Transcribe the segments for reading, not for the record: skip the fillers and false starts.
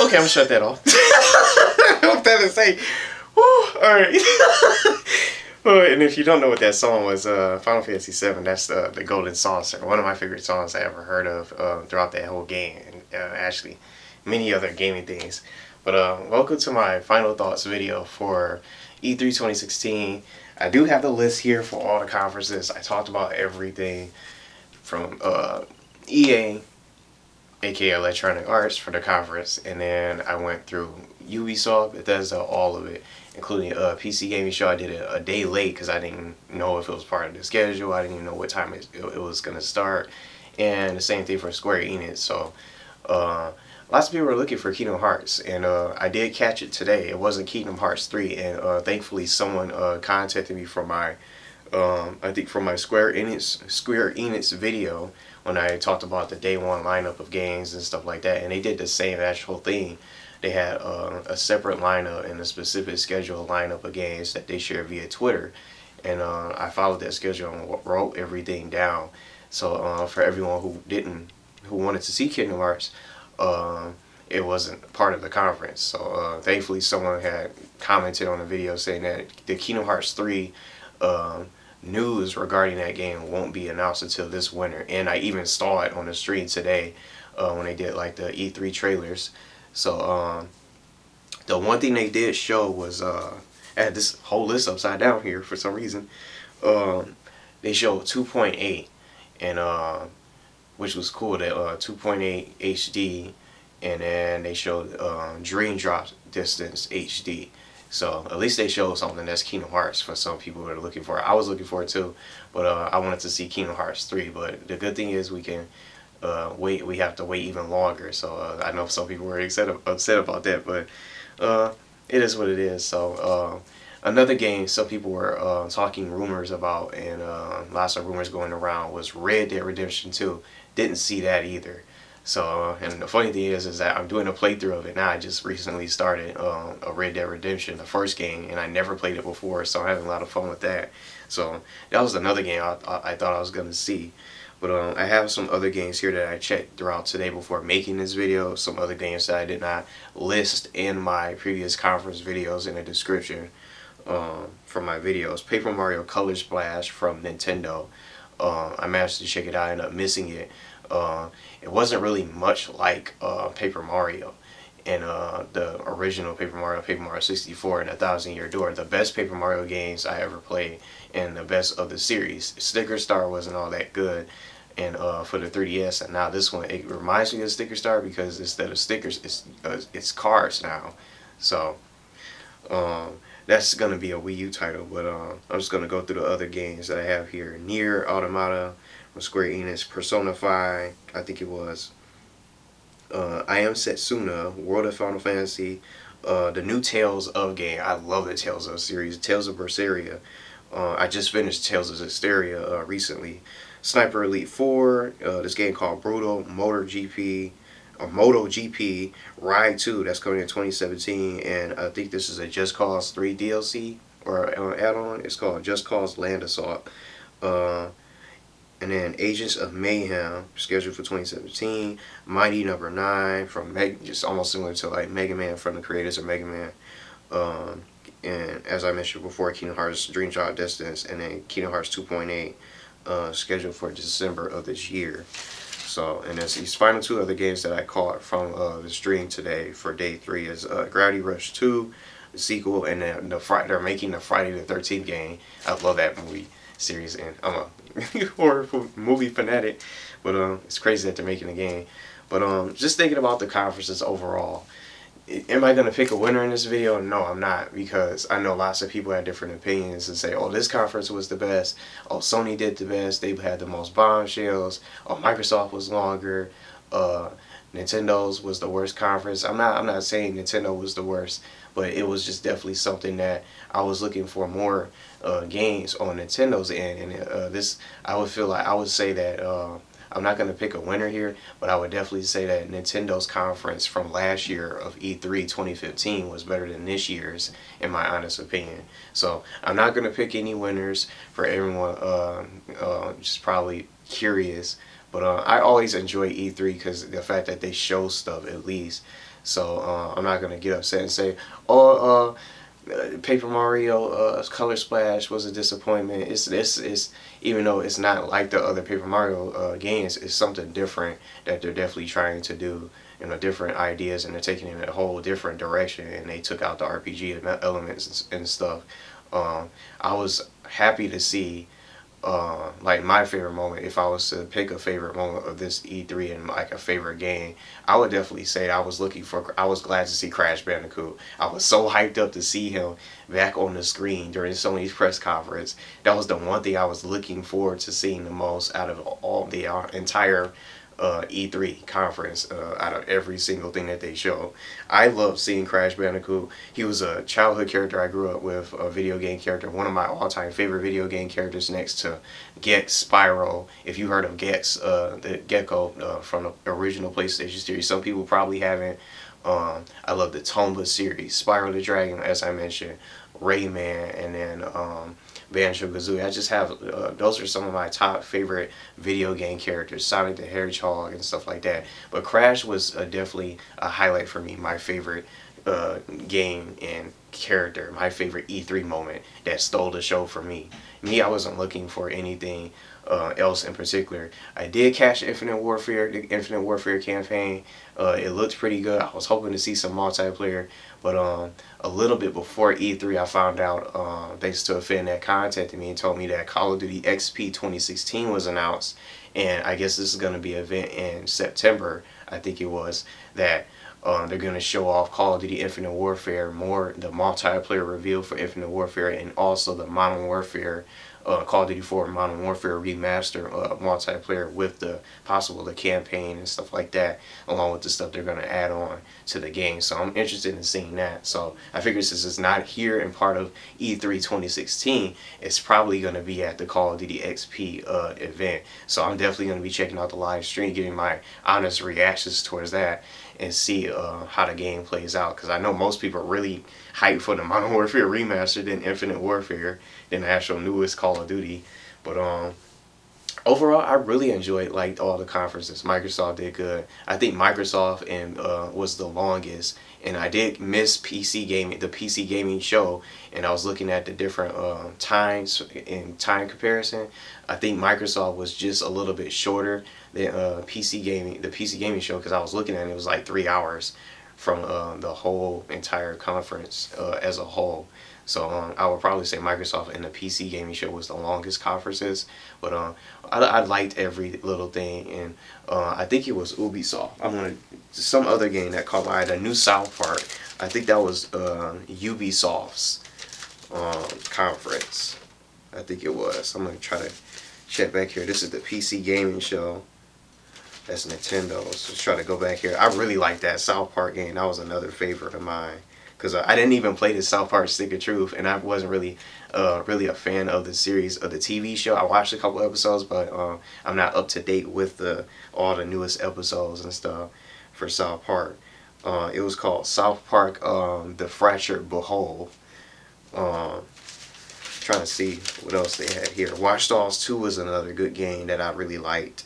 Okay, I'm gonna shut that off. I hope that is say, alright. And if you don't know what that song was, Final Fantasy VII, that's the Golden Saucer. One of my favorite songs I ever heard of throughout that whole game. And actually, many other gaming things. But welcome to my final thoughts video for E3 2016. I do have the list here for all the conferences. I talked about everything from EA, aka Electronic Arts, for the conference, and then I went through Ubisoft, Bethesda, all of it, including PC Gaming Show. I did it a day late because I didn't know if it was part of the schedule. I didn't even know what time it was going to start. And the same thing for Square Enix. So lots of people were looking for Kingdom Hearts, and I did catch it today. It wasn't Kingdom Hearts 3, and thankfully someone contacted me from my I think from my Square Enix video when I talked about the day one lineup of games and stuff like that, and they did the same actual thing. They had a separate lineup and a specific schedule lineup of games that they share via Twitter, and I followed that schedule and wrote everything down. So for everyone who wanted to see Kingdom Hearts, it wasn't part of the conference. So thankfully someone had commented on the video saying that the Kingdom Hearts 3 news regarding that game won't be announced until this winter, and I even saw it on the stream today when they did like the E3 trailers. So the one thing they did show was I had this whole list upside down here for some reason. They showed 2.8, and which was cool, that 2.8 HD, and then they showed Dream Drop Distance HD. So at least they showed something that's Kingdom Hearts for some people who are looking for it. I was looking for it too, but I wanted to see Kingdom Hearts 3. But the good thing is we can wait. We have to wait even longer. So I know some people were upset about that, but it is what it is. So another game some people were talking rumors about, and lots of rumors going around, was Red Dead Redemption 2. Didn't see that either. So, and the funny thing is that I'm doing a playthrough of it now. I just recently started a Red Dead Redemption, the first game, and I never played it before, so I'm having a lot of fun with that. So that was another game I thought I was going to see. But I have some other games here that I checked throughout today before making this video. Some other games that I did not list in my previous conference videos in the description for my videos. Paper Mario Color Splash from Nintendo. I managed to check it out. I ended up missing it. It wasn't really much like Paper Mario and the original Paper Mario 64 and 1,000 Year Door. The best Paper Mario games I ever played, and the best of the series. Sticker Star wasn't all that good, and for the 3DS, and now this one, it reminds me of Sticker Star because instead of stickers, it's cards now. So that's gonna be a Wii U title, but I'm just gonna go through the other games that I have here. Nier Automata from Square Enix, Persona 5, I think it was. I Am Setsuna, World of Final Fantasy, the new Tales of game. I love the Tales of series. Tales of Berseria. I just finished Tales of Zestiria recently. Sniper Elite 4, this game called Brutal, MotoGP, Ride 2, that's coming in 2017, and I think this is a Just Cause 3 DLC or add-on. It's called Just Cause Land Assault. And then Agents of Mayhem, scheduled for 2017. Mighty Number 9 from just almost similar to like Mega Man, from the creators of Mega Man. And as I mentioned before, Kingdom Hearts Dream Drop Distance, and then Kingdom Hearts 2.8 scheduled for December of this year. So, and there's these final two other games that I caught from the stream today for day 3 is Gravity Rush 2, the sequel, and then they're making the Friday the 13th game. I love that movie series, and I'm a horror movie fanatic, but it's crazy that they're making a game. But just thinking about the conferences overall, am I going to pick a winner in this video? No, I'm not, because I know lots of people have different opinions and say, oh, this conference was the best, oh, Sony did the best, they had the most bombshells, oh, Microsoft was longer, Nintendo's was the worst conference. I'm not saying Nintendo was the worst, but it was just definitely something that I was looking for more games on Nintendo's end, and I would say that I'm not going to pick a winner here, but I would definitely say that Nintendo's conference from last year of E3 2015 was better than this year's, in my honest opinion. So I'm not going to pick any winners for everyone just probably curious. But I always enjoy E3 because the fact that they show stuff at least. So I'm not gonna get upset and say, oh, Paper Mario Color Splash was a disappointment. It's even though it's not like the other Paper Mario games, it's something different that they're definitely trying to do. You know, different ideas, and they're taking it in a whole different direction. And they took out the RPG elements and stuff. I was happy to see. Like my favorite moment, if I was to pick a favorite moment of this E3 and like a favorite game, I would definitely say I was glad to see Crash Bandicoot. I was so hyped up to see him back on the screen during Sony's press conference. That was the one thing I was looking forward to seeing the most out of all the entire E3 conference, out of every single thing that they showed. I love seeing Crash Bandicoot. He was a childhood character I grew up with, a video game character, one of my all-time favorite video game characters next to Gex, Spyro. If you heard of Gex, the Gecko from the original PlayStation series, some people probably haven't. I love the Tomba series, Spyro the Dragon, as I mentioned, Rayman, and then Banjo-Kazooie. I just have, those are some of my top favorite video game characters, Sonic the Hedgehog and stuff like that. But Crash was definitely a highlight for me, my favorite game and character, my favorite E3 moment that stole the show for me. I wasn't looking for anything else in particular. I did catch Infinite Warfare, the Infinite Warfare campaign. It looked pretty good. I was hoping to see some multiplayer, but a little bit before E3 I found out, thanks to a fan that contacted me and told me that Call of Duty XP 2016 was announced, and I guess this is going to be an event in September, I think it was, that they're going to show off Call of Duty Infinite Warfare more, the multiplayer reveal for Infinite Warfare, and also the Modern Warfare, Call of Duty 4 Modern Warfare Remaster multiplayer with the campaign and stuff like that, along with the stuff they're going to add on to the game. So I'm interested in seeing that. So I figure since it's not here and part of E3 2016, it's probably going to be at the Call of Duty XP event. So I'm definitely going to be checking out the live stream, giving my honest reactions towards that, and see how the game plays out, because I know most people are really hyped for the Modern Warfare Remaster than Infinite Warfare, than the actual newest Call of Duty. But overall, I really enjoyed like all the conferences. Microsoft did good. I think Microsoft and was the longest, and I did miss PC gaming, the PC gaming show, and I was looking at the different times in time comparison. I think Microsoft was just a little bit shorter than the PC gaming show, because I was looking at it, it was like 3 hours from the whole entire conference as a whole. So I would probably say Microsoft and the PC gaming show was the longest conferences, but I liked every little thing, and I think it was Ubisoft. Some other game that caught my eye, the new South Park. I think that was Ubisoft's conference. I think it was. I'm gonna try to check back here. This is the PC gaming show. That's Nintendo. So let's try to go back here. I really like that South Park game. That was another favorite of mine, because I didn't even play the South Park Stick of Truth, and I wasn't really a fan of the series of the TV show. I watched a couple episodes, but I'm not up to date with all the newest episodes and stuff for South Park. It was called South Park The Fractured Behold. Trying to see what else they had here. Watch Dogs 2 was another good game that I really liked.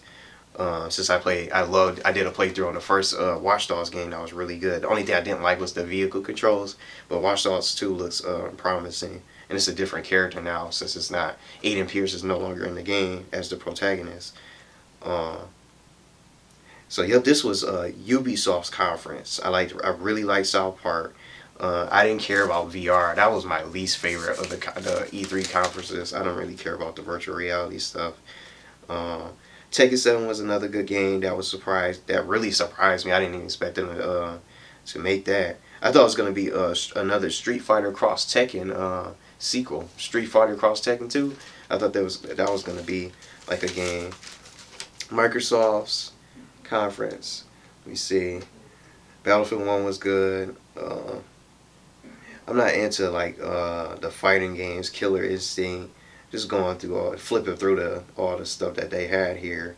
Since I did a playthrough on the first Watch Dogs game that was really good. The only thing I didn't like was the vehicle controls, but Watch Dogs 2 looks promising, and it's a different character now since it's not, Aiden Pierce is no longer in the game as the protagonist. So yep, this was Ubisoft's conference. I really liked South Park. I didn't care about VR. That was my least favorite of the E3 conferences. I don't really care about the virtual reality stuff. Tekken 7 was another good game that really surprised me. I didn't even expect them to make that. I thought it was going to be another Street Fighter Cross Tekken sequel, Street Fighter Cross Tekken 2. I thought that was going to be like a game. Microsoft's conference. Let me see. Battlefield 1 was good. I'm not into like the fighting games, Killer Instinct. Just going through flipping through all the stuff that they had here.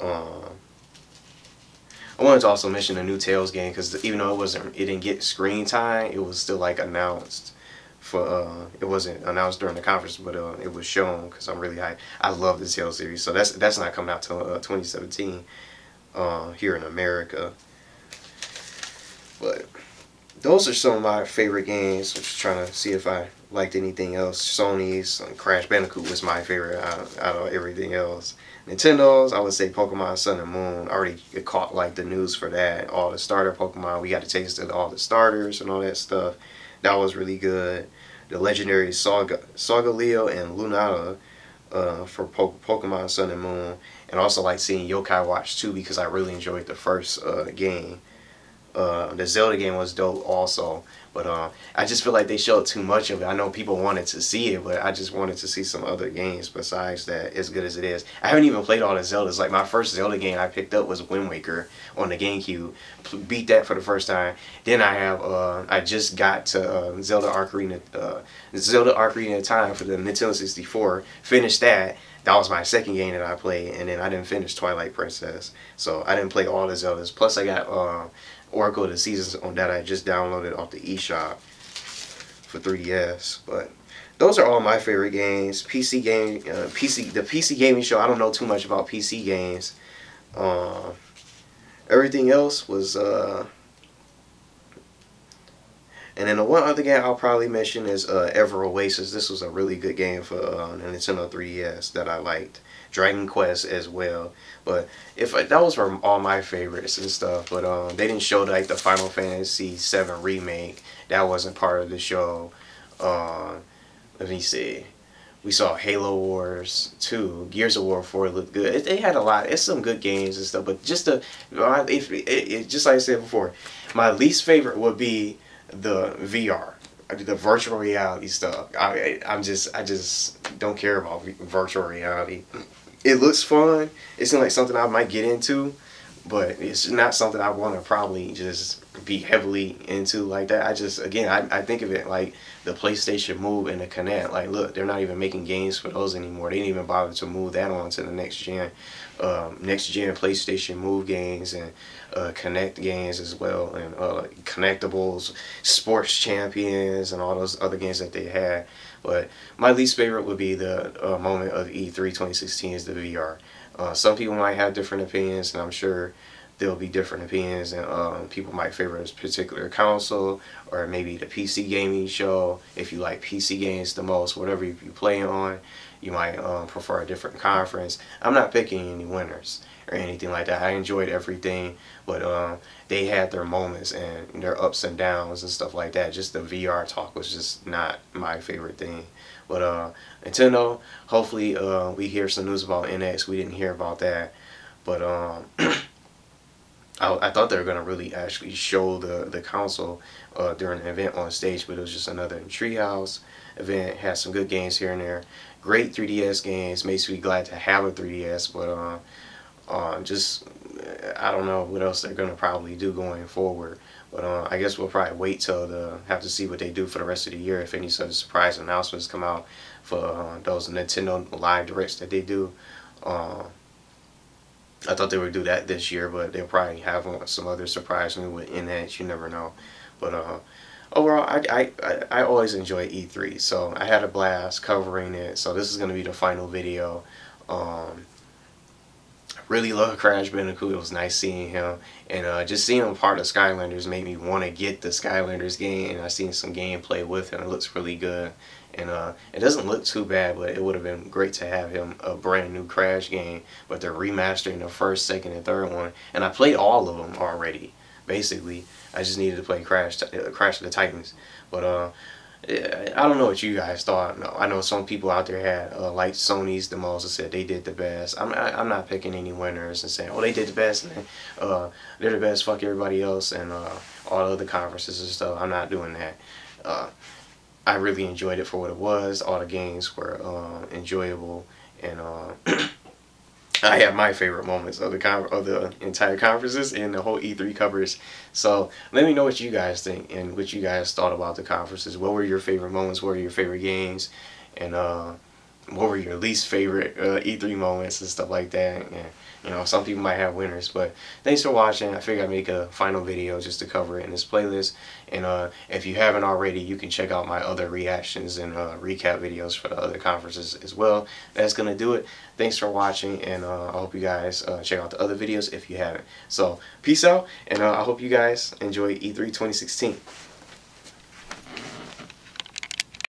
I wanted to also mention the new Tales game, because even though it didn't get screen time, it was still like announced for. It wasn't announced during the conference, but it was shown, because I'm really hyped. I love the Tales series, so that's not coming out till 2017 here in America. But those are some of my favorite games. I'm just trying to see if I liked anything else. Sony's Crash Bandicoot was my favorite out of everything else. Nintendo's, I would say Pokemon Sun and Moon. I already caught like the news for that. All the starter Pokemon, we got to taste of all the starters and all that stuff. That was really good. The legendary Saga Leo and Lunata for Pokemon Sun and Moon. And also like seeing Yokai Watch 2 because I really enjoyed the first game. The Zelda game was dope also, but I just feel like they showed too much of it. I know people wanted to see it, but I just wanted to see some other games besides that, as good as it is. I haven't even played all the Zeldas. Like my first Zelda game I picked up was Wind Waker on the GameCube. Beat that for the first time. Then I have I just got to Zelda Ocarina of Time for the Nintendo 64. Finished that. That was my second game that I played, and then I didn't finish Twilight Princess. So I didn't play all the Zeldas. Plus I got Oracle of the Seasons on that I just downloaded off the eShop for 3DS. But those are all my favorite games. The PC gaming show. I don't know too much about PC games. Everything else was and then the one other game I'll probably mention is Ever Oasis. This was a really good game for the Nintendo 3DS that I liked. Dragon Quest as well. But if those were all my favorites and stuff. But they didn't show like the Final Fantasy VII remake. That wasn't part of the show. Let me see. We saw Halo Wars 2, Gears of War 4 looked good. They had a lot. It's some good games and stuff. But just just like I said before, my least favorite would be the VR, the virtual reality stuff. I just don't care about virtual reality. It looks fun. It seems like something I might get into, but it's not something I want to probably just be heavily into like that. I think of it like the PlayStation Move and the Kinect. Like, look, they're not even making games for those anymore. They didn't even bother to move that on to the next gen PlayStation Move games and Kinect games as well, and Connectables, Sports Champions, and all those other games that they had. But my least favorite would be the moment of E3 2016 is the VR. Some people might have different opinions, and I'm sure there'll be different opinions, and people might favor a particular console, or maybe the PC gaming show. If you like PC games the most, whatever you play on, you might prefer a different conference. I'm not picking any winners or anything like that. I enjoyed everything, but they had their moments and their ups and downs and stuff like that. Just the VR talk was just not my favorite thing. But Nintendo, hopefully we hear some news about NX. We didn't hear about that, but I thought they were going to really actually show the console during the event on stage, but it was just another Treehouse event. Had some good games here and there. Great 3DS games. Makes me glad to have a 3DS, but just I don't know what else they're going to probably do going forward. But I guess we'll probably wait till have to see what they do for the rest of the year, if any sort of surprise announcements come out for those Nintendo Live Directs that they do. I thought they would do that this year, but they'll probably have some other surprise new with NX. You never know. But overall, I always enjoy E3, so I had a blast covering it. So this is going to be the final video. I really love Crash Bandicoot. It was nice seeing him, and just seeing him part of Skylanders made me want to get the Skylanders game, and I seen some gameplay with him. It looks really good, and it doesn't look too bad, but it would have been great to have him a brand new Crash game, but they're remastering the first, second, and third one, and I played all of them already, basically. I just needed to play Crash of the Titans, but I don't know what you guys thought. No, I know some people out there had liked Sony's the most and said they did the best. I'm not picking any winners and saying, oh, they did the best and they're the best, fuck everybody else, and all other conferences and stuff. I'm not doing that. I really enjoyed it for what it was. All the games were enjoyable, and I have my favorite moments of the entire conferences and the whole E3 covers. So let me know what you guys think and what you guys thought about the conferences. What were your favorite moments? What were your favorite games? And what were your least favorite E3 moments and stuff like that? And you know, some people might have winners, but thanks for watching. I figured I'd make a final video just to cover it in this playlist. And if you haven't already, you can check out my other reactions and recap videos for the other conferences as well. That's going to do it. Thanks for watching, and I hope you guys check out the other videos if you haven't. So, peace out, and I hope you guys enjoy E3 2016.